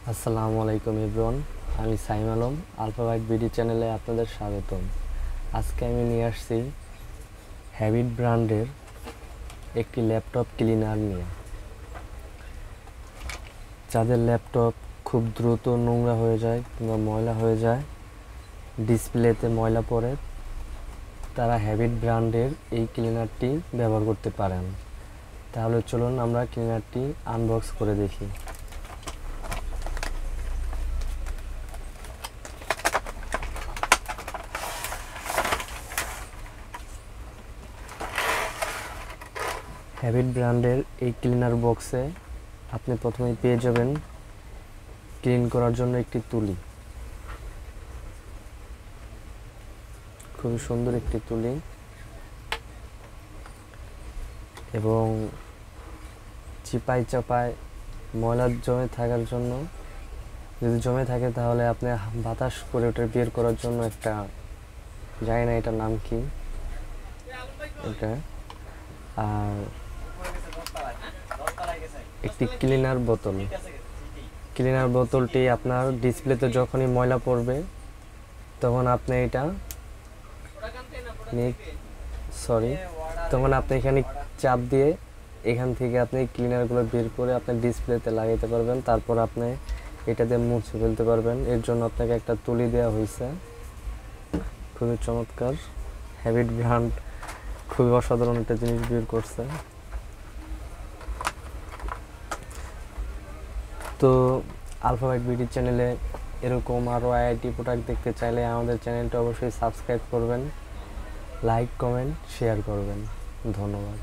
আসসালামু আলাইকুম এভরিওয়ান, আমি সাইম আলম। আলফাবাইট বিডি চ্যানেলে আপনাদের স্বাগতম। আজকে আমি নিয়ে আসছি হ্যাবিট ব্র্যান্ডের একটি ল্যাপটপ ক্লিনার নিয়ে। যাদের ল্যাপটপ খুব দ্রুত নোংরা হয়ে যায় কিংবা ময়লা হয়ে যায়, ডিসপ্লেতে ময়লা পড়ে, তারা হ্যাবিট ব্র্যান্ডের এই ক্লিনারটি ব্যবহার করতে পারেন। তাহলে চলুন আমরা ক্লিনারটি আনবক্স করে দেখি। হ্যাবিট ব্র্যান্ডের এই ক্লিনার বক্সে আপনি প্রথমেই পেয়ে যাবেন ক্লিন করার জন্য একটি তুলি। খুবই সুন্দর একটি তুলি, এবং চিপাই চাপায় ময়লা জমে থাকার জন্য, যদি জমে থাকে তাহলে আপনি বাতাস করে ওটা বের করার জন্য একটা, জানি না এটার নাম কি, এটা আর একটি ক্লিনার বোতল। ক্লিনার বোতলটি আপনার ডিসপ্লেতে যখনই ময়লা পড়বে তখন আপনি এটা তখন আপনি এখানে চাপ দিয়ে এখান থেকে আপনি ক্লিনারগুলো বের করে আপনার ডিসপ্লেতে লাগাইতে পারবেন। তারপর আপনি এটা দিয়ে মুছে ফেলতে পারবেন। এর জন্য আপনাকে একটা তুলি দেওয়া হয়েছে, খুবই চমৎকার। হ্যাবিট ব্র্যান্ড খুবই অসাধারণ একটা জিনিস বের করছে। তো আলফাবাইট বিডি চ্যানেলে এরকম আরও আইআইটি প্রোডাক্ট দেখতে চাইলে আমাদের চ্যানেলটা অবশ্যই সাবস্ক্রাইব করবেন, লাইক, কমেন্ট, শেয়ার করবেন। ধন্যবাদ।